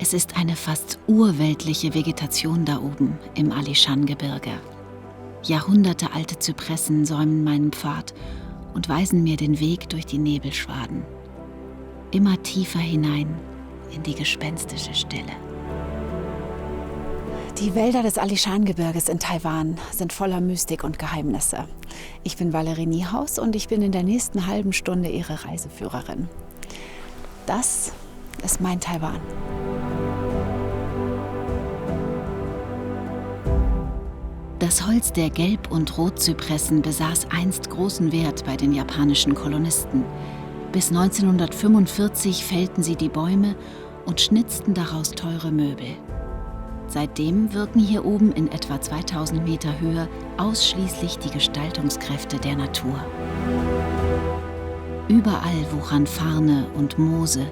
Es ist eine fast urweltliche Vegetation da oben im Alishan-Gebirge. Jahrhundertealte Zypressen säumen meinen Pfad und weisen mir den Weg durch die Nebelschwaden. Immer tiefer hinein in die gespenstische Stille. Die Wälder des Alishan-Gebirges in Taiwan sind voller Mystik und Geheimnisse. Ich bin Valerie Niehaus und ich bin in der nächsten halben Stunde Ihre Reiseführerin. Das ist mein Taiwan. Das Holz der Gelb- und Rotzypressen besaß einst großen Wert bei den japanischen Kolonisten. Bis 1945 fällten sie die Bäume und schnitzten daraus teure Möbel. Seitdem wirken hier oben in etwa 2000 Meter Höhe ausschließlich die Gestaltungskräfte der Natur. Überall wuchern Farne und Moose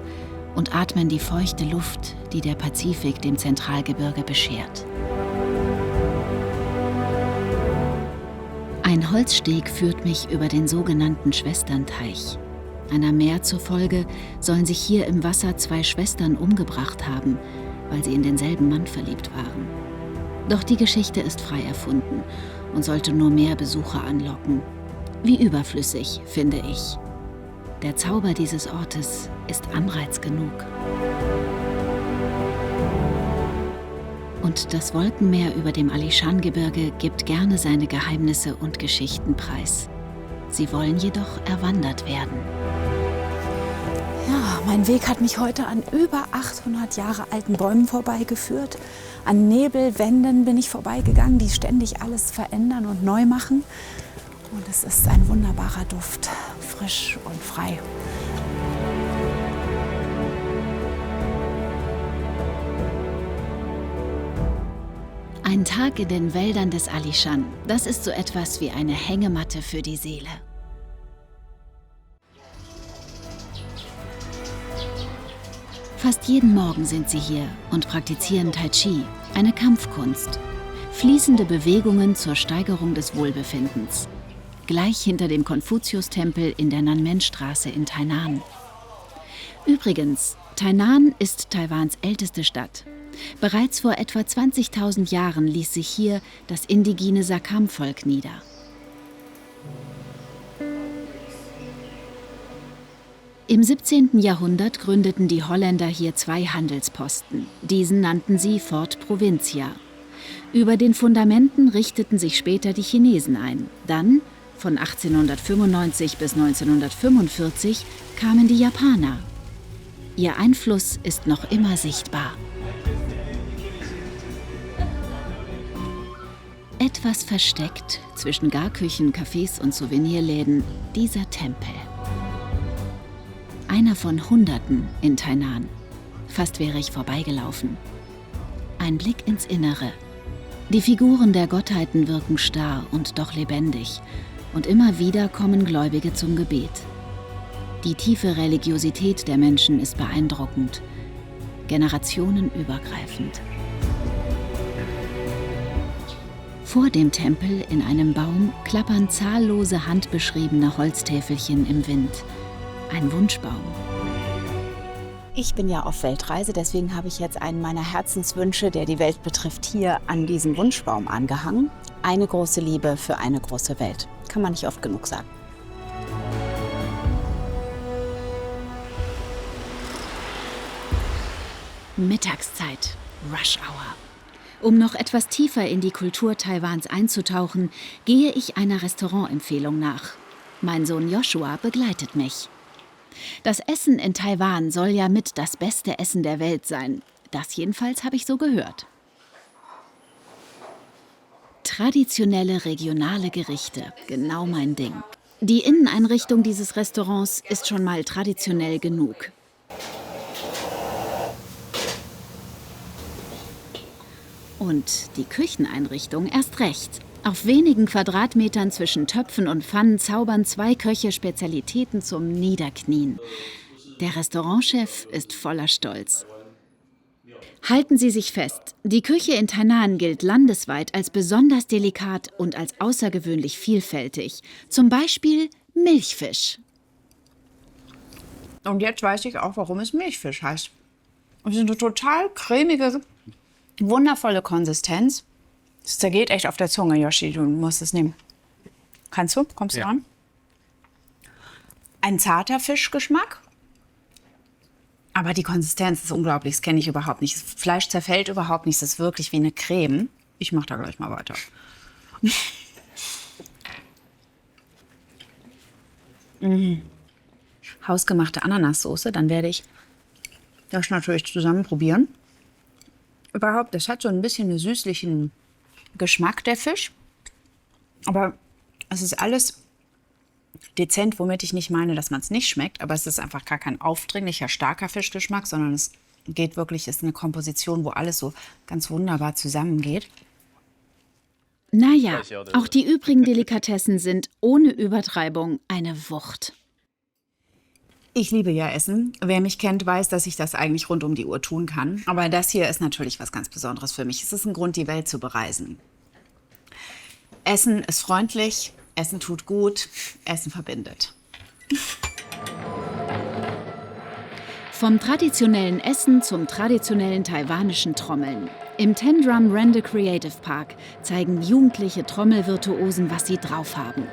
und atmen die feuchte Luft, die der Pazifik dem Zentralgebirge beschert. Ein Holzsteg führt mich über den sogenannten Schwesternteich. Einer Mär zufolge sollen sich hier im Wasser zwei Schwestern umgebracht haben, weil sie in denselben Mann verliebt waren. Doch die Geschichte ist frei erfunden und sollte nur mehr Besucher anlocken. Wie überflüssig, finde ich. Der Zauber dieses Ortes ist Anreiz genug. Und das Wolkenmeer über dem Alishan-Gebirge gibt gerne seine Geheimnisse und Geschichten preis. Sie wollen jedoch erwandert werden. Ja, mein Weg hat mich heute an über 800 Jahre alten Bäumen vorbeigeführt. An Nebelwänden bin ich vorbeigegangen, die ständig alles verändern und neu machen. Und es ist ein wunderbarer Duft, frisch und frei. Ein Tag in den Wäldern des Alishan, das ist so etwas wie eine Hängematte für die Seele. Fast jeden Morgen sind sie hier und praktizieren Tai Chi, eine Kampfkunst. Fließende Bewegungen zur Steigerung des Wohlbefindens. Gleich hinter dem Konfuzius-Tempel in der Nanmen-Straße in Tainan. Übrigens, Tainan ist Taiwans älteste Stadt. Bereits vor etwa 20.000 Jahren ließ sich hier das indigene Sakam-Volk nieder. Im 17. Jahrhundert gründeten die Holländer hier zwei Handelsposten. Diesen nannten sie Fort Provincia. Über den Fundamenten richteten sich später die Chinesen ein. Dann, von 1895 bis 1945, kamen die Japaner. Ihr Einfluss ist noch immer sichtbar. Etwas versteckt zwischen Garküchen, Cafés und Souvenirläden, dieser Tempel. Einer von Hunderten in Tainan. Fast wäre ich vorbeigelaufen. Ein Blick ins Innere. Die Figuren der Gottheiten wirken starr und doch lebendig. Und immer wieder kommen Gläubige zum Gebet. Die tiefe Religiosität der Menschen ist beeindruckend. Generationenübergreifend. Vor dem Tempel in einem Baum klappern zahllose handbeschriebene Holztäfelchen im Wind. Ein Wunschbaum. Ich bin ja auf Weltreise, deswegen habe ich jetzt einen meiner Herzenswünsche, der die Welt betrifft, hier an diesen Wunschbaum angehangen. Eine große Liebe für eine große Welt. Kann man nicht oft genug sagen. Mittagszeit, Rush Hour. Um noch etwas tiefer in die Kultur Taiwans einzutauchen, gehe ich einer Restaurantempfehlung nach. Mein Sohn Joshua begleitet mich. Das Essen in Taiwan soll ja mit das beste Essen der Welt sein. Das jedenfalls habe ich so gehört. Traditionelle regionale Gerichte, genau mein Ding. Die Inneneinrichtung dieses Restaurants ist schon mal traditionell genug. Und die Kücheneinrichtung erst recht. Auf wenigen Quadratmetern zwischen Töpfen und Pfannen zaubern zwei Köche Spezialitäten zum Niederknien. Der Restaurantchef ist voller Stolz. Halten Sie sich fest, die Küche in Tainan gilt landesweit als besonders delikat und als außergewöhnlich vielfältig. Zum Beispiel Milchfisch. Und jetzt weiß ich auch, warum es Milchfisch heißt. Es ist eine total cremige, wundervolle Konsistenz. Es zergeht echt auf der Zunge, Yoshi. Du musst es nehmen. Kannst du? Kommst du ran? Ein zarter Fischgeschmack. Aber die Konsistenz ist unglaublich. Das kenne ich überhaupt nicht. Das Fleisch zerfällt überhaupt nicht. Es ist wirklich wie eine Creme. Ich mache da gleich mal weiter. Hausgemachte Ananassoße. Dann werde ich das natürlich zusammen probieren. Überhaupt, das hat so ein bisschen einen süßlichen Geschmack, der Fisch. Aber es ist alles dezent, womit ich nicht meine, dass man es nicht schmeckt. Aber es ist einfach gar kein aufdringlicher, starker Fischgeschmack, sondern es geht wirklich, ist eine Komposition, wo alles so ganz wunderbar zusammengeht. Naja, auch die übrigen Delikatessen sind ohne Übertreibung eine Wucht. Ich liebe ja Essen. Wer mich kennt, weiß, dass ich das eigentlich rund um die Uhr tun kann. Aber das hier ist natürlich was ganz Besonderes für mich. Es ist ein Grund, die Welt zu bereisen. Essen ist freundlich, Essen tut gut, Essen verbindet. Vom traditionellen Essen zum traditionellen taiwanischen Trommeln. Im Ten Drum Rende Creative Park zeigen jugendliche Trommelvirtuosen, was sie drauf haben.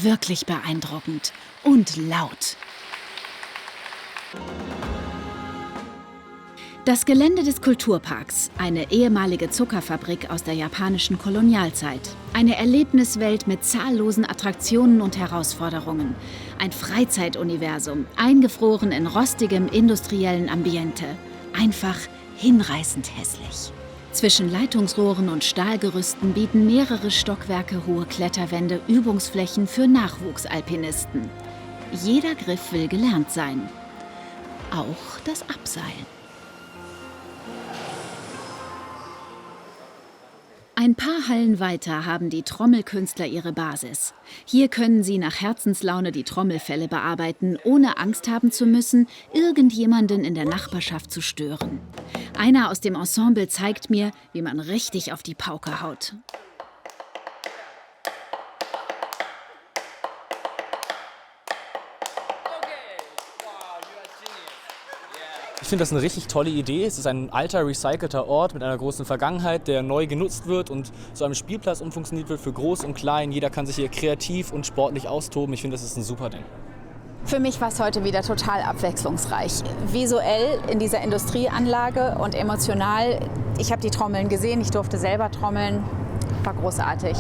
Wirklich beeindruckend und laut. Das Gelände des Kulturparks, eine ehemalige Zuckerfabrik aus der japanischen Kolonialzeit. Eine Erlebniswelt mit zahllosen Attraktionen und Herausforderungen. Ein Freizeituniversum, eingefroren in rostigem industriellen Ambiente. Einfach hinreißend hässlich. Zwischen Leitungsrohren und Stahlgerüsten bieten mehrere Stockwerke hohe Kletterwände Übungsflächen für Nachwuchsalpinisten. Jeder Griff will gelernt sein. Auch das Abseilen. Ein paar Hallen weiter haben die Trommelkünstler ihre Basis. Hier können sie nach Herzenslaune die Trommelfelle bearbeiten, ohne Angst haben zu müssen, irgendjemanden in der Nachbarschaft zu stören. Einer aus dem Ensemble zeigt mir, wie man richtig auf die Pauke haut. Ich finde das eine richtig tolle Idee. Es ist ein alter, recycelter Ort mit einer großen Vergangenheit, der neu genutzt wird und zu einem Spielplatz umfunktioniert wird für Groß und Klein. Jeder kann sich hier kreativ und sportlich austoben. Ich finde, das ist ein super Ding. Für mich war es heute wieder total abwechslungsreich. Visuell in dieser Industrieanlage und emotional. Ich habe die Trommeln gesehen, ich durfte selber trommeln. War großartig.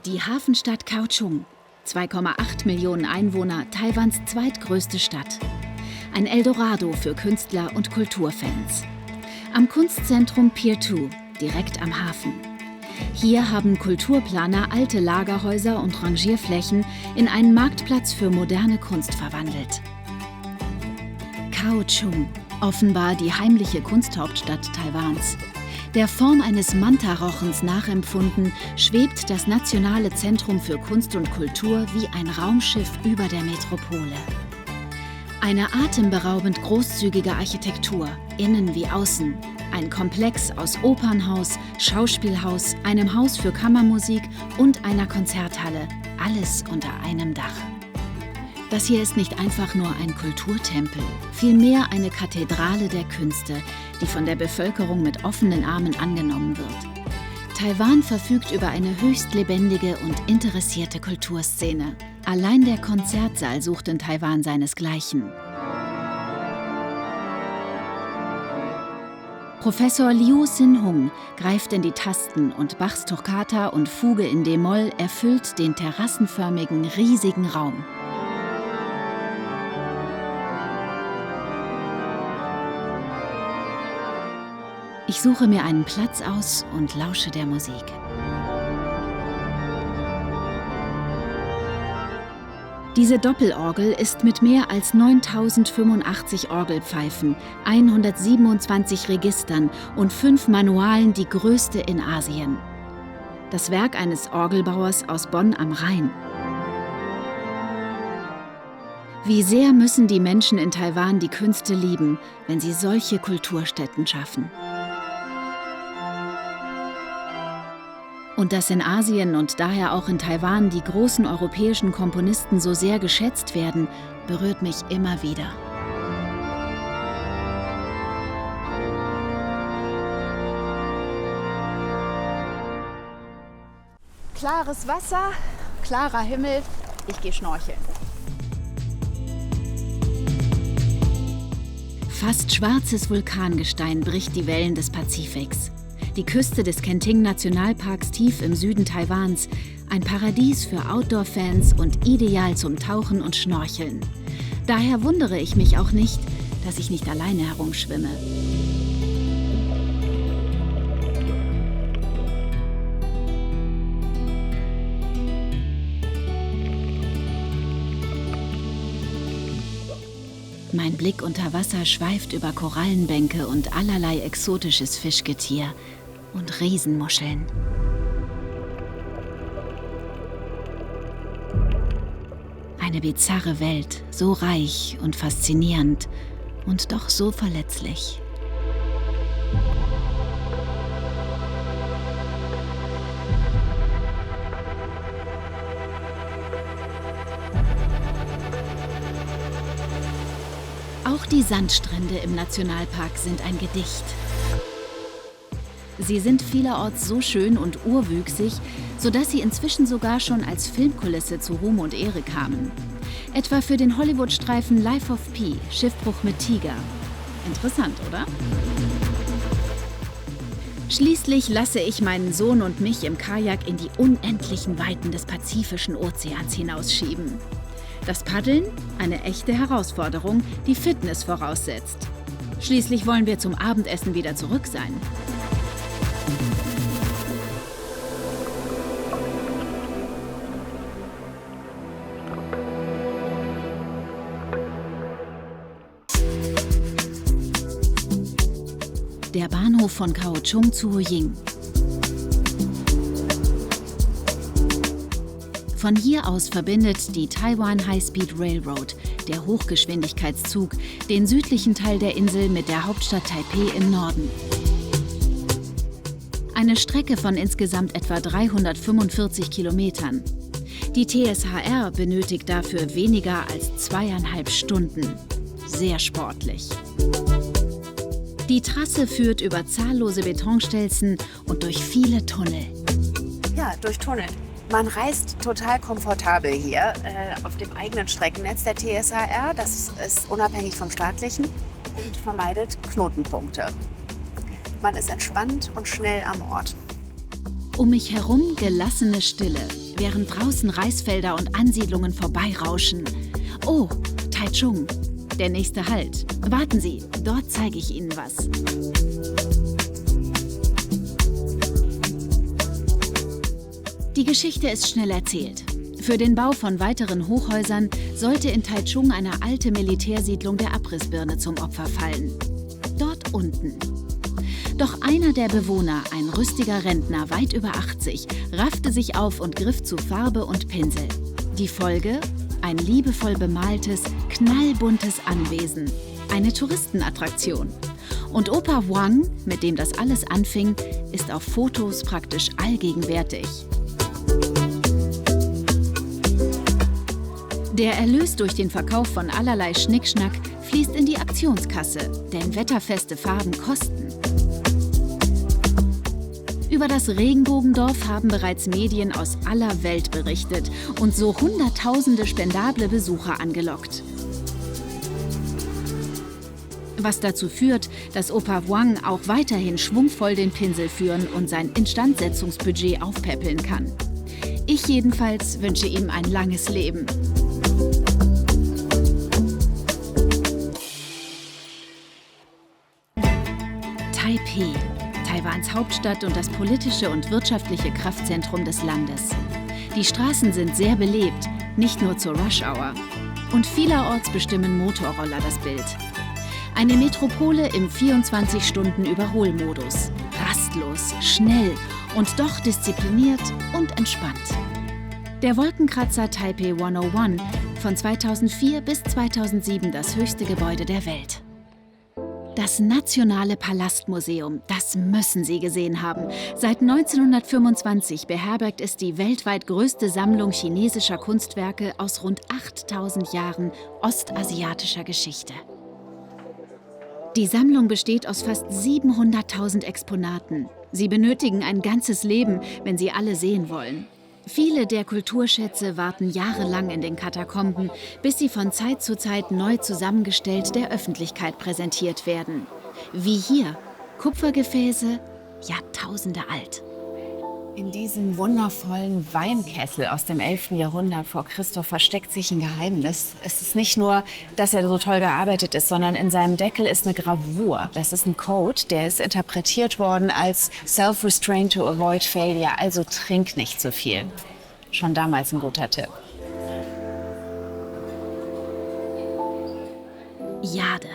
Die Hafenstadt Kaohsiung, 2,8 Millionen Einwohner, Taiwans zweitgrößte Stadt. Ein Eldorado für Künstler und Kulturfans. Am Kunstzentrum Pier 2, direkt am Hafen. Hier haben Kulturplaner alte Lagerhäuser und Rangierflächen in einen Marktplatz für moderne Kunst verwandelt. Kaohsiung, offenbar die heimliche Kunsthauptstadt Taiwans. Der Form eines Manta-Rochens nachempfunden, schwebt das Nationale Zentrum für Kunst und Kultur wie ein Raumschiff über der Metropole. Eine atemberaubend großzügige Architektur, innen wie außen. Ein Komplex aus Opernhaus, Schauspielhaus, einem Haus für Kammermusik und einer Konzerthalle. Alles unter einem Dach. Das hier ist nicht einfach nur ein Kulturtempel, vielmehr eine Kathedrale der Künste, die von der Bevölkerung mit offenen Armen angenommen wird. Taiwan verfügt über eine höchst lebendige und interessierte Kulturszene. Allein der Konzertsaal sucht in Taiwan seinesgleichen. Professor Liu Sin-hung greift in die Tasten und Bachs Toccata und Fuge in d-Moll erfüllt den terrassenförmigen, riesigen Raum. Ich suche mir einen Platz aus und lausche der Musik. Diese Doppelorgel ist mit mehr als 9085 Orgelpfeifen, 127 Registern und 5 Manualen die größte in Asien. Das Werk eines Orgelbauers aus Bonn am Rhein. Wie sehr müssen die Menschen in Taiwan die Künste lieben, wenn sie solche Kulturstätten schaffen. Und dass in Asien und daher auch in Taiwan die großen europäischen Komponisten so sehr geschätzt werden, berührt mich immer wieder. Klares Wasser, klarer Himmel, ich gehe schnorcheln. Fast schwarzes Vulkangestein bricht die Wellen des Pazifiks. Die Küste des Kenting-Nationalparks tief im Süden Taiwans, ein Paradies für Outdoor-Fans und ideal zum Tauchen und Schnorcheln. Daher wundere ich mich auch nicht, dass ich nicht alleine herumschwimme. Mein Blick unter Wasser schweift über Korallenbänke und allerlei exotisches Fischgetier und Riesenmuscheln. Eine bizarre Welt, so reich und faszinierend und doch so verletzlich. Auch die Sandstrände im Nationalpark sind ein Gedicht. Sie sind vielerorts so schön und urwüchsig, sodass sie inzwischen sogar schon als Filmkulisse zu Ruhm und Ehre kamen. Etwa für den Hollywood-Streifen Life of Pi, Schiffbruch mit Tiger. Interessant, oder? Schließlich lasse ich meinen Sohn und mich im Kajak in die unendlichen Weiten des Pazifischen Ozeans hinausschieben. Das Paddeln, eine echte Herausforderung, die Fitness voraussetzt. Schließlich wollen wir zum Abendessen wieder zurück sein. Der Bahnhof von Kaohsiung zu Huying. Von hier aus verbindet die Taiwan High-Speed Railroad, der Hochgeschwindigkeitszug, den südlichen Teil der Insel mit der Hauptstadt Taipeh im Norden. Eine Strecke von insgesamt etwa 345 Kilometern. Die TSHR benötigt dafür weniger als 2,5 Stunden. Sehr sportlich. Die Trasse führt über zahllose Betonstelzen und durch viele Tunnel. Ja, durch Tunnel. Man reist total komfortabel hier auf dem eigenen Streckennetz der TSHR. Das ist unabhängig vom staatlichen und vermeidet Knotenpunkte. Man ist entspannt und schnell am Ort. Um mich herum gelassene Stille, während draußen Reisfelder und Ansiedlungen vorbeirauschen. Oh, Taichung, der nächste Halt. Warten Sie, dort zeige ich Ihnen was. Die Geschichte ist schnell erzählt. Für den Bau von weiteren Hochhäusern sollte in Taichung eine alte Militärsiedlung der Abrissbirne zum Opfer fallen. Dort unten. Doch einer der Bewohner, ein rüstiger Rentner, weit über 80, raffte sich auf und griff zu Farbe und Pinsel. Die Folge? Ein liebevoll bemaltes, knallbuntes Anwesen. Eine Touristenattraktion. Und Opa Wang, mit dem das alles anfing, ist auf Fotos praktisch allgegenwärtig. Der Erlös durch den Verkauf von allerlei Schnickschnack fließt in die Aktionskasse, denn wetterfeste Farben kosten. Über das Regenbogendorf haben bereits Medien aus aller Welt berichtet und so hunderttausende spendable Besucher angelockt. Was dazu führt, dass Opa Wang auch weiterhin schwungvoll den Pinsel führen und sein Instandsetzungsbudget aufpäppeln kann. Ich jedenfalls wünsche ihm ein langes Leben. Taipeh, Taiwans Hauptstadt und das politische und wirtschaftliche Kraftzentrum des Landes. Die Straßen sind sehr belebt, nicht nur zur Rush-Hour. Und vielerorts bestimmen Motorroller das Bild. Eine Metropole im 24-Stunden-Überholmodus. Rastlos, schnell und doch diszipliniert und entspannt. Der Wolkenkratzer Taipei 101, von 2004 bis 2007 das höchste Gebäude der Welt. Das Nationale Palastmuseum, das müssen Sie gesehen haben. Seit 1925 beherbergt es die weltweit größte Sammlung chinesischer Kunstwerke aus rund 8000 Jahren ostasiatischer Geschichte. Die Sammlung besteht aus fast 700.000 Exponaten. Sie benötigen ein ganzes Leben, wenn Sie alle sehen wollen. Viele der Kulturschätze warten jahrelang in den Katakomben, bis sie von Zeit zu Zeit neu zusammengestellt der Öffentlichkeit präsentiert werden. Wie hier, Kupfergefäße, Jahrtausende alt. In diesem wundervollen Weinkessel aus dem 11. Jahrhundert vor Christus versteckt sich ein Geheimnis. Es ist nicht nur, dass er so toll gearbeitet ist, sondern in seinem Deckel ist eine Gravur. Das ist ein Code, der ist interpretiert worden als Self-Restraint to avoid failure, also trink nicht zu viel. Schon damals ein guter Tipp. Jade,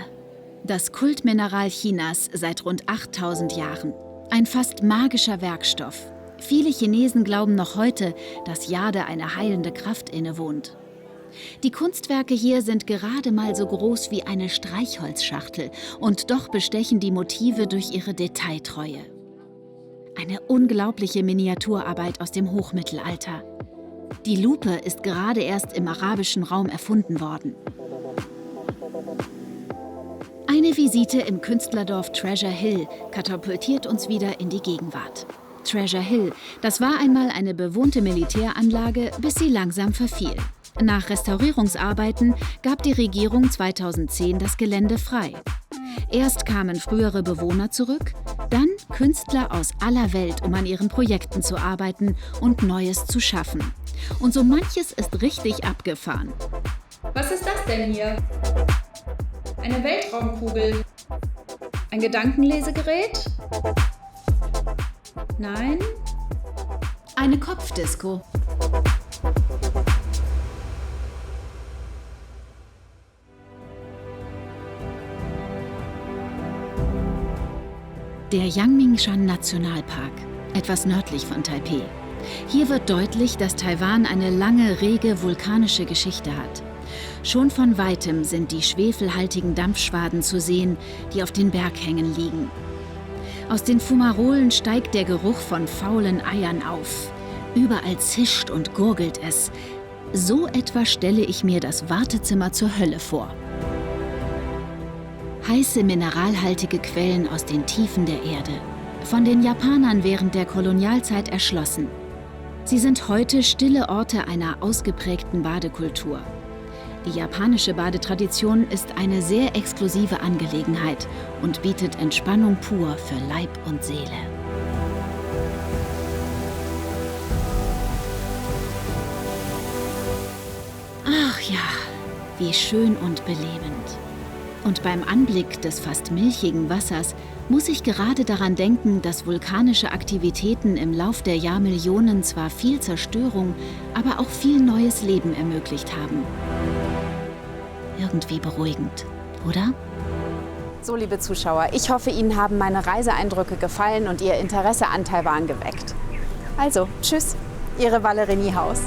das Kultmineral Chinas seit rund 8000 Jahren. Ein fast magischer Werkstoff. Viele Chinesen glauben noch heute, dass Jade eine heilende Kraft innewohnt. Die Kunstwerke hier sind gerade mal so groß wie eine Streichholzschachtel und doch bestechen die Motive durch ihre Detailtreue. Eine unglaubliche Miniaturarbeit aus dem Hochmittelalter. Die Lupe ist gerade erst im arabischen Raum erfunden worden. Eine Visite im Künstlerdorf Treasure Hill katapultiert uns wieder in die Gegenwart. Treasure Hill, das war einmal eine bewohnte Militäranlage, bis sie langsam verfiel. Nach Restaurierungsarbeiten gab die Regierung 2010 das Gelände frei. Erst kamen frühere Bewohner zurück, dann Künstler aus aller Welt, um an ihren Projekten zu arbeiten und Neues zu schaffen. Und so manches ist richtig abgefahren. Was ist das denn hier? Eine Weltraumkugel? Ein Gedankenlesegerät? Nein? Eine Kopfdisco. Der Yangmingshan Nationalpark, etwas nördlich von Taipeh. Hier wird deutlich, dass Taiwan eine lange, rege vulkanische Geschichte hat. Schon von weitem sind die schwefelhaltigen Dampfschwaden zu sehen, die auf den Berghängen liegen. Aus den Fumarolen steigt der Geruch von faulen Eiern auf. Überall zischt und gurgelt es. So etwa stelle ich mir das Wartezimmer zur Hölle vor. Heiße mineralhaltige Quellen aus den Tiefen der Erde. Von den Japanern während der Kolonialzeit erschlossen. Sie sind heute stille Orte einer ausgeprägten Badekultur. Die japanische Badetradition ist eine sehr exklusive Angelegenheit und bietet Entspannung pur für Leib und Seele. Ach ja, wie schön und belebend. Und beim Anblick des fast milchigen Wassers muss ich gerade daran denken, dass vulkanische Aktivitäten im Lauf der Jahrmillionen zwar viel Zerstörung, aber auch viel neues Leben ermöglicht haben. Irgendwie beruhigend, oder? So, liebe Zuschauer, ich hoffe, Ihnen haben meine Reiseeindrücke gefallen und Ihr Interesse an Taiwan geweckt. Also, tschüss, Ihre Valerie Niehaus.